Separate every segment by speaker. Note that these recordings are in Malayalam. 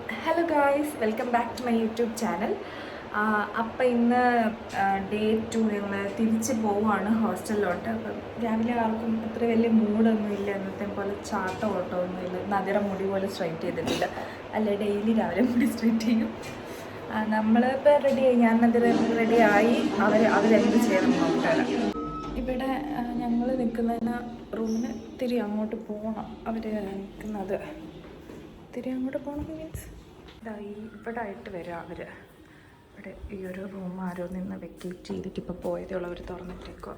Speaker 1: Hello guys, welcome back to my YouTube channel. അപ്പം ഇന്ന് ഡേ 2 ഞങ്ങൾ തിരിച്ച് പോവുകയാണ് ഹോസ്റ്റലിലോട്ട്. അപ്പം രാവിലെ ആർക്കും അത്ര വലിയ മൂഡൊന്നും ഇല്ല, എന്നത്തെ പോലെ ചാട്ട ഓട്ടമൊന്നും ഇല്ല. നദിറ മുടി പോലെ സ്ട്രൈറ്റ് ചെയ്തിട്ടില്ല. അല്ല, ഡെയിലി രാവിലെ മുടി സ്ട്രൈറ്റ് ചെയ്യും. നമ്മളിപ്പോൾ റെഡിയായി, ഞാൻ നദിറ റെഡിയായി. അവരെന്ത് ചെയ്യണം നോക്കാൻ. ഇവിടെ ഞങ്ങൾ നിൽക്കുന്നതിന് റൂമിന് തിരി അങ്ങോട്ട് പോകണം. അവർ നിൽക്കുന്നത് തിരി അങ്ങോട്ട് പോകണം മീൻസ് ഇവിടെ ആയിട്ട് വരാം. അവർ ഇവിടെ ഈ ഒരു റൂം ആരോ നിന്ന് വെക്കേറ്റ് ചെയ്തിട്ട് ഇപ്പോൾ പോയതേ ഉള്ളൂ. അവർ തുറന്നിട്ടേക്കോ.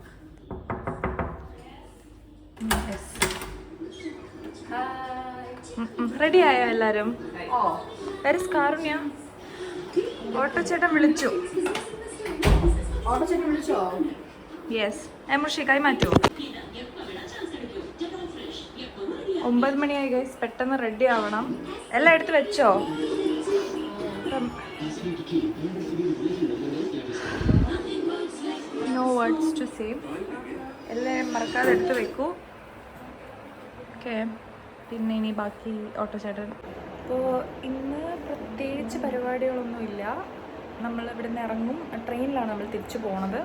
Speaker 1: റെഡി ആയോ എല്ലാവരും? വെരി കാരുണ്യ. ഓട്ടോ ചേട്ടൻ വിളിച്ചു. യെസ്. എമുഷി കൈ മാറ്റൂ. 9 മണിയായി ഗൈസ്, പെട്ടെന്ന് റെഡി ആവണം. എല്ലാം എടുത്ത് വെച്ചോ? No words to say. എല്ലാം മറക്കാതെ എടുത്ത് വെക്കൂ. ഓക്കെ, പിന്നെ ഇനി ബാക്കി ഓട്ടോ ചേട്ടൻ. അപ്പോൾ ഇന്ന് പ്രത്യേകിച്ച് പരിപാടികളൊന്നുമില്ല. നമ്മളിവിടെ നിന്ന് ഇറങ്ങും, ട്രെയിനിലാണ് നമ്മൾ തിരിച്ചു പോണത്.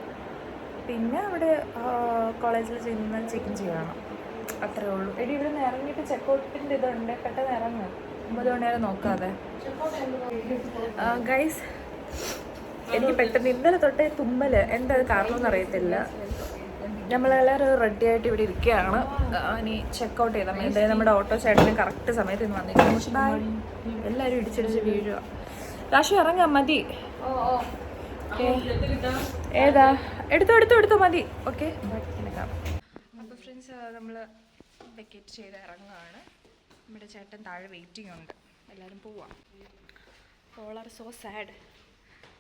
Speaker 1: പിന്നെ അവിടെ കോളേജിൽ ചെന്ന് ചെക്കിൻ ചെയ്യണം, അത്രേ ഉള്ളൂ. എടി, ഇവിടെ നിന്ന് ഇറങ്ങിയിട്ട് ചെക്കൗട്ടിൻ്റെ ഇതുണ്ട്, പെട്ടെന്ന് ഇറങ്ങും. 9 മണി വരെ നോക്കാതെ. ഗൈസ്, എനിക്ക് പെട്ടെന്ന് ഇന്നലെ തൊട്ടേ തുമ്മൽ. എന്താ കാരണം എന്ന് അറിയത്തില്ല. നമ്മളെല്ലാവരും റെഡി ആയിട്ട് ഇവിടെ ഇരിക്കുകയാണ്. ഇനി ചെക്കൗട്ട് ചെയ്താൽ മതി. അതായത് നമ്മുടെ ഓട്ടോ ചേട്ടന് കറക്റ്റ് സമയത്ത് ഇന്ന് വന്നിരിക്കും. എല്ലാവരും ഇടിച്ചിടിച്ച് വീഴുക. രാശി ഇറങ്ങാം, മതി. ഏതാ? എടുത്തോ മതി. ഓക്കെ, അപ്പോൾ ഫ്രണ്ട്സ്, നമ്മൾ വെക്കേറ്റ് ചെയ്ത് ഇറങ്ങുകയാണ്. നമ്മുടെ ചേട്ടൻ താഴെ വെയിറ്റിംഗ് ഉണ്ട്. എല്ലാവരും പോവാം. All are so sad.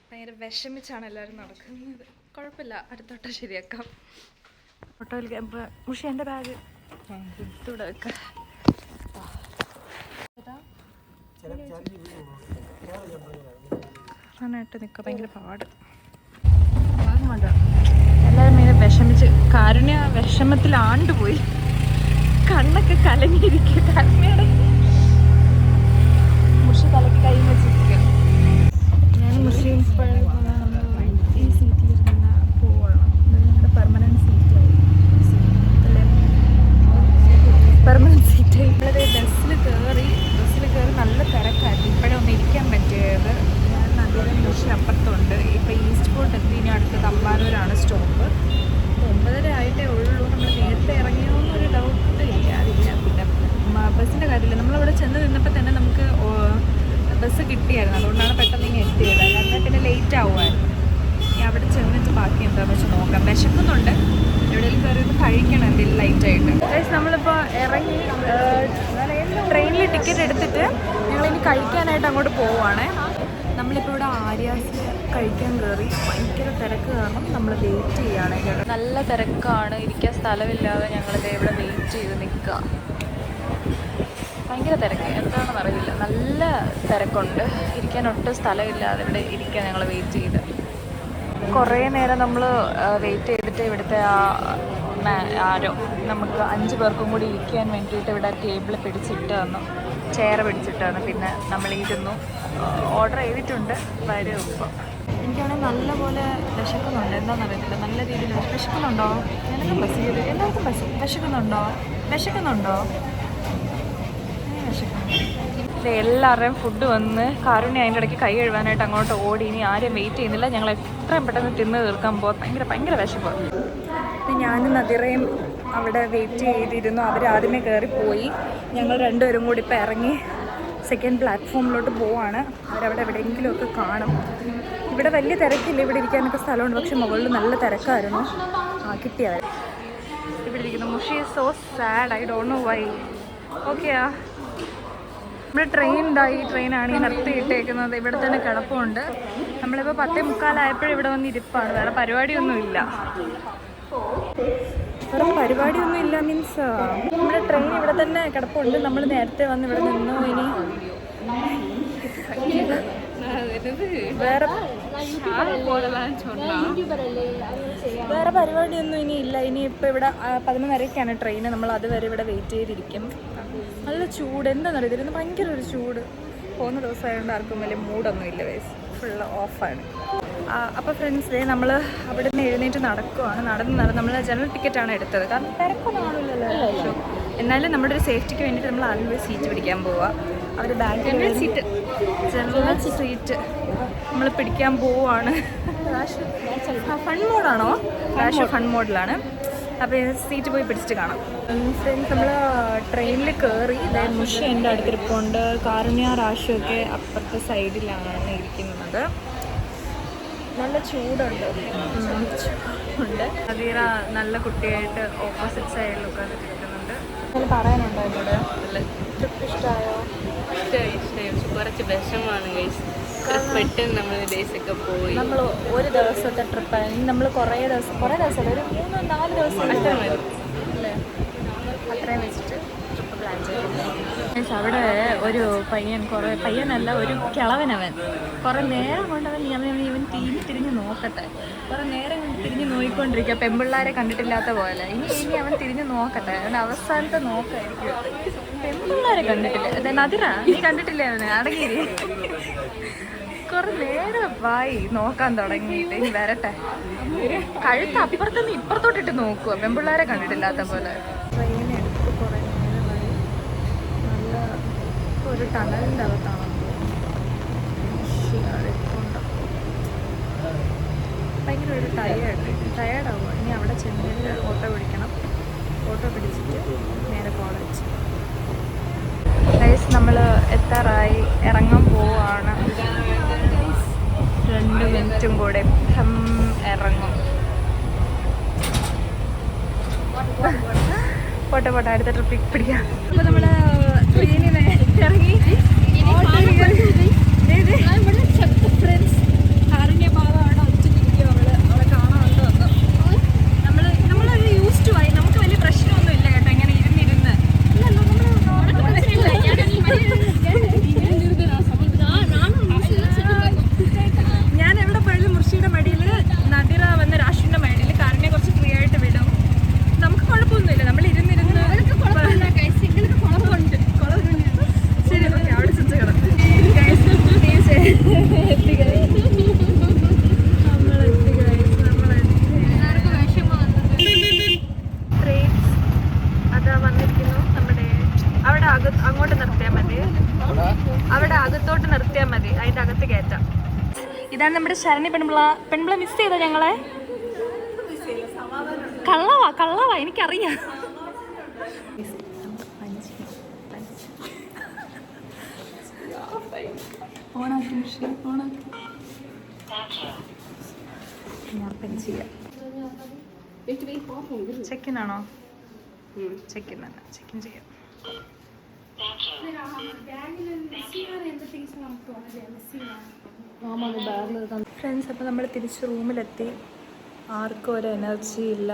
Speaker 1: ഭയങ്കര വിഷമിച്ചാണ് എല്ലാവരും നടക്കുന്നത്. കുഴപ്പമില്ല, അടുത്തോട്ടോ ശരിയാക്കാം. ഓട്ടോയിൽ മുഷി എൻ്റെ ബാഗ് ഇവിടെ വെക്കാം. നന്നായിട്ട് നിൽക്കുക. ഭയങ്കര പാട്. എല്ലാവരും ഭയങ്കര വിഷമിച്ച്. കാരുണ്യ വിഷമത്തിൽ ആണ്ടുപോയി. കണ്ണൊക്കെ കലങ്ങിയിരിക്കുക. കാരുണ്യയുടെ മുഷി തലയ്ക്ക് കൈ വെച്ചിരിക്കുക. ഞാൻ മുസ്ലിം ഈ സീറ്റിലിരുന്ന പോവണം. ഞങ്ങളുടെ പെർമനൻറ്റ് സീറ്റായി. പെർമനൻറ്റ് സീറ്റായി. നമ്മളത് ബസ്സിൽ കയറി നല്ല തിരക്കായിരുന്നു. ഇപ്പോഴൊന്നും ഇരിക്കാൻ പറ്റിയത്. ഞാൻ നദിയുടെ മുഷി അപ്പുറത്തുണ്ട്. ഇപ്പോൾ ഈസ്റ്റ് ഫോർട്ട് എത്തി. ഇനി അടുത്ത് തമ്പാനൂരാണ് സ്റ്റോപ്പ്. 9:30 ആയിട്ടേ ഉള്ളൂ. നമ്മൾ നേരത്തെ ഇറങ്ങിയോ എന്നൊരു ഡൗട്ട് ഇല്ല. അതില്ല. പിന്നെ ബസ്സിൻ്റെ കാര്യമില്ല. നമ്മളിവിടെ ചെന്ന് നിന്നപ്പോൾ തന്നെ നമുക്ക് ബസ് കിട്ടിയായിരുന്നു. അതുകൊണ്ടാണ് പെട്ടെന്ന് ഇങ്ങനെ എത്തിയത്. അല്ലാതെ പിന്നെ ലേറ്റ് ആവുമായിരുന്നു. ഇനി അവിടെ ചെന്നിട്ട് ബാക്കി എന്താണെന്ന് വെച്ചാൽ നോക്കാം. വിശക്കുന്നുണ്ട്. എവിടെയെങ്കിലും കയറിയൊന്ന് കഴിക്കണം എന്തെങ്കിലും ലൈറ്റായിട്ട്. നമ്മളിപ്പോൾ ഇറങ്ങി ട്രെയിനിൽ ടിക്കറ്റ് എടുത്തിട്ട് ഞങ്ങളിനി കഴിക്കാനായിട്ട് അങ്ങോട്ട് പോവുകയാണേ. നമ്മളിപ്പോൾ ഇവിടെ ആര്യാസിൽ കഴിക്കാൻ കയറി. ഭയങ്കര തിരക്ക് കാരണം നമ്മൾ വെയിറ്റ് ചെയ്യുകയാണ്. നല്ല തിരക്കാണ്. ഇരിക്കാൻ സ്ഥലമില്ലാതെ ഞങ്ങളിത് ഇവിടെ വെയിറ്റ് ചെയ്ത് നിൽക്കുക. ഭയങ്കര തിരക്ക്, എന്താണെന്ന് അറിയില്ല. നല്ല തിരക്കുണ്ട്. ഇരിക്കാൻ ഒട്ടും സ്ഥലമില്ലാതെ ഇവിടെ ഇരിക്കാൻ ഞങ്ങൾ വെയിറ്റ് ചെയ്ത് കുറേ നേരം നമ്മൾ വെയിറ്റ് ചെയ്തിട്ട് ഇവിടുത്തെ ആരോ നമുക്ക് 5 പേർക്കും കൂടി ഇരിക്കാൻ വേണ്ടിയിട്ട് ഇവിടെ ടേബിൾ പിടിച്ചിട്ട് തന്നു, ചെയർ പിടിച്ചിട്ട് തന്നു. പിന്നെ നമ്മളിരുന്നു. ഓർഡർ ചെയ്തിട്ടുണ്ട്. വരും ഇപ്പം. എനിക്കാണെങ്കിൽ നല്ലപോലെ വിശക്കുന്നുണ്ട്. എന്താണെന്ന് അറിയത്തില്ല. നല്ല രീതിയിൽ വിശക്കുന്നുണ്ടോ? എനിക്കും എല്ലാവർക്കും വിശക്കുന്നുണ്ടോ? എല്ലാവരുടെയും ഫുഡ് വന്ന് കാരുണ്യ അതിൻ്റെ ഇടയ്ക്ക് കൈ കഴുകാനായിട്ട് അങ്ങോട്ട് ഓടി. ഇനി ആരെയും വെയിറ്റ് ചെയ്യുന്നില്ല. ഞങ്ങൾ എത്രയും പെട്ടെന്ന് തിന്ന് തീർക്കാൻ പോകും. ഭയങ്കര വിശപ്പ്. ഞാനും നദിറയും അവിടെ വെയിറ്റ് ചെയ്തിരുന്നു. അവരാദ്യമേ കയറിപ്പോയി. ഞങ്ങൾ രണ്ടുപേരും കൂടി ഇപ്പോൾ ഇറങ്ങി സെക്കൻഡ് പ്ലാറ്റ്ഫോമിലോട്ട് പോവാണ്. അവരവിടെ എവിടെയെങ്കിലുമൊക്കെ കാണും. ഇവിടെ വലിയ തിരക്കില്ല. ഇവിടെ ഇരിക്കാനൊക്കെ സ്ഥലമുണ്ട്. പക്ഷെ മുകളിൽ നല്ല തിരക്കായിരുന്നു. കിട്ടിയവർ ഇവിടെ ഇരിക്കുന്നു. Mushi is so sad. I don't know why. ഓക്കെയാ, നമ്മുടെ ഈ ട്രെയിനാണ് ഈ നിർത്തിയിട്ടേക്കുന്നത്. ഇവിടെ തന്നെ കിടപ്പുണ്ട്. നമ്മളിപ്പോൾ 10:45 ഇവിടെ വന്ന് ഇരിപ്പാണ്. വേറെ പരിപാടിയൊന്നുമില്ല. മീൻസ് നമ്മുടെ ട്രെയിൻ ഇവിടെ തന്നെ കിടപ്പുണ്ട്. നമ്മൾ നേരത്തെ വന്ന് ഇവിടെ നിന്നു. ഇനി വേറെ പരിപാടിയൊന്നും ഇനി ഇല്ല. ഇനിയിപ്പോൾ ഇവിടെ 11:30-ക്കാണ് ട്രെയിൻ. നമ്മൾ അതുവരെ ഇവിടെ വെയിറ്റ് ചെയ്തിരിക്കും. നല്ല ചൂട്. എന്താണെന്ന് അറിയത്തില്ല, ഭയങ്കര ഒരു ചൂട്. പോകുന്ന ദിവസമായതുകൊണ്ട് ആർക്കും വലിയ മൂഡൊന്നും ഇല്ല വയസ്സ്, ഫുള്ള് ഓഫാണ്. അപ്പോൾ ഫ്രണ്ട്സ് നമ്മൾ അവിടെ നിന്ന് എഴുന്നേറ്റ് നടക്കുവാണ്. നടന്ന് നമ്മൾ ജനറൽ ടിക്കറ്റാണ് എടുത്തത്, കാരണം തിരക്കൊന്നും ആണില്ലല്ലോ. എന്നാലും നമ്മുടെ ഒരു സേഫ്റ്റിക്ക് വേണ്ടിയിട്ട് നമ്മൾ ആദ്യം പോയി സീറ്റ് പിടിക്കാൻ പോവുക. അവർ ബാക്കിൽ സീറ്റ്, ജനറൽ സീറ്റ് നമ്മൾ പിടിക്കാൻ പോവുകയാണ്. ഫൺ മോഡാണോ? ഫൺ മോഡിലാണ്. അപ്പോൾ സീറ്റ് പോയി പിടിച്ചിട്ട് കാണാം. ഫ്രണ്ട്സ് നമ്മൾ ട്രെയിനിൽ കയറി. മുഷ എൻ്റെ അടുത്തിരിപ്പുണ്ട്. കാരുണ്യ റാഷിയൊക്കെ അപ്പുറത്തെ സൈഡിലാണ് ഇരിക്കുന്നത്. നല്ല ചൂടുണ്ട്. നദീറ നല്ല കുട്ടിയായിട്ട് ഓപ്പോസിറ്റ് സൈഡിലൊക്കെ ഇരിക്കുന്നുണ്ട്. അതിൽ പറയാനുണ്ടോ എന്നോട്? ട്രിപ്പ് ഇഷ്ടമായോ?
Speaker 2: ഇഷ്ടമായി. കുറച്ച് വിഷമാണ് പെട്ടെന്ന് നമ്മൾ ഡേയ്സൊക്കെ പോയി.
Speaker 1: നമ്മൾ ഒരു ദിവസത്തെ ട്രിപ്പാണ്. നമ്മൾ കുറേ ദിവസം ഒരു 3-4 ദിവസം അല്ലേ, അത്രയും വെച്ചിട്ട് ട്രിപ്പ് പ്ലാൻ ചെയ്തു. അവിടെ ഒരു പയ്യനല്ല, ഒരു കിളവനവൻ. കുറേ നേരം കൊണ്ട് ഇവൻ തിരിഞ്ഞ് നോക്കട്ടെ. കുറേ നേരം കൊണ്ട് തിരിഞ്ഞ് നോക്കിക്കൊണ്ടിരിക്കുക, പെൺപിള്ളേരെ കണ്ടിട്ടില്ലാത്ത പോലെ. ഇനി അവൻ തിരിഞ്ഞ് നോക്കട്ടെ. അവൻ അവസാനത്തെ നോക്കായിരിക്കും. പെൺപിള്ളേരെ കണ്ടിട്ടില്ല. നദിറ, നീ കണ്ടിട്ടില്ലേ അവനെ? അടങ്ങിയിരി. കുറേ നേരമായി നോക്കാൻ തുടങ്ങിയിട്ട്. ഇനി വരട്ടെ. കഴുത്ത് അപ്പുറത്തുനിന്ന് ഇപ്പുറത്തോട്ടിട്ട് നോക്കുക, പെൺപിള്ളേരെ കണ്ടിട്ടില്ലാത്ത പോലെ. ട്രെയിൻ എടുത്ത് കുറേ നേരമായി. നല്ല ഒരു ടണലിൻ്റെ അകത്താണ്. ഭയങ്കര ഒരു ടയേർഡാവുക. ഇനി അവിടെ ചെന്നിട്ട് ഓട്ടോ പിടിക്കണം. ഓട്ടോ പിടിച്ചിട്ട് നേരെ കോളേജ്. ഗൈസ്, നമ്മൾ എത്താറായി, ഇറങ്ങാൻ പോവാണ്. 2 മിനിറ്റും കൂടെ ഇറങ്ങും. പോട്ടെ അടുത്ത ട്രിപ്പിൽ പിടിക്കാം. അപ്പോൾ നമ്മൾ ട്രെയിനിൽ ഇറങ്ങി. ഫ്രണ്ട്സ് കാറിൻ്റെ ഭാഗമാണ് ഒറ്റയ്ക്കിരിക്കും. അവളെ കാണാനുണ്ടോ എന്ന്. നമ്മളൊരു യൂസ് ടു ആയി. നമുക്ക് വലിയ പ്രശ്നമൊന്നും ഇല്ല കേട്ടോ, ഇങ്ങനെ ഇരുന്നിരുന്ന്. ഞാൻ എവിടെ പോയാലും മുർഷിയുടെ മടിയിൽ, നദിറ വന്ന് രാഷ്ട്രീയ മടിയിൽ കാറിനെ കുറച്ച് ഫ്രീ ആയിട്ട് വിടും. നമുക്ക് കുഴപ്പമൊന്നുമില്ല. നമ്മൾ ഇരുന്നിരുന്ന് ശരി, ഓക്കെ, അവിടെ ചെന്ന് കിടക്കും. അതാ വന്നിരിക്കുന്നു. നമ്മുടെ അവിടെ അങ്ങോട്ട് നിർത്തിയാൽ മതി. അവിടെ അകത്തോട്ട് നിർത്തിയാൽ മതി, അതിൻ്റെ അകത്ത് കയറ്റാം. ഇതാണ് നമ്മുടെ ശരണി പെൺപിള്ള മിസ് ചെയ്തോ ഞങ്ങളെ? കള്ളവാ എനിക്കറിയാം. ചെക്കിനാണോ? ചെക്കിൻ ചെയ്യാം. ഫ്രണ്ട്സ്, അപ്പോൾ നമ്മൾ തിരിച്ച് റൂമിലെത്തി. ആർക്കും ഒരു എനർജി ഇല്ല.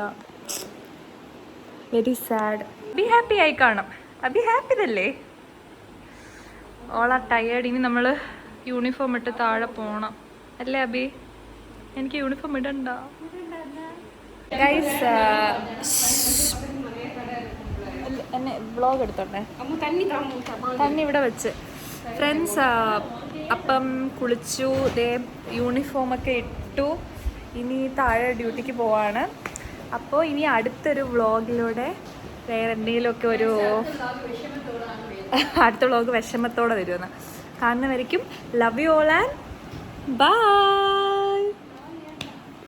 Speaker 1: Very sad. അബി ഹാപ്പി ആയി കാണും. അബി ഹാപ്പി തന്നെ. All are tired. ഇനി നമ്മൾ യൂണിഫോം ഇട്ട് താഴെ പോകണം അല്ലേ അബി? എനിക്ക് യൂണിഫോം ഇടണ്ട. ഗൈസ്, എന്നെ വ്ളോഗ് എടുത്തോട്ടെ. തന്നി ഇവിടെ വെച്ച്. ഫ്രണ്ട്സ്, അപ്പം കുളിച്ചു, യൂണിഫോമൊക്കെ ഇട്ടു. ഇനി താഴെ ഡ്യൂട്ടിക്ക് പോവാണ്. അപ്പോൾ ഇനി അടുത്തൊരു വ്ളോഗിലൂടെ വേറെ എന്തെങ്കിലുമൊക്കെ അടുത്ത വ്ളോഗ് വിഷമത്തോടെ വരുമെന്ന് കാണുന്നവരേക്കും love you all and by.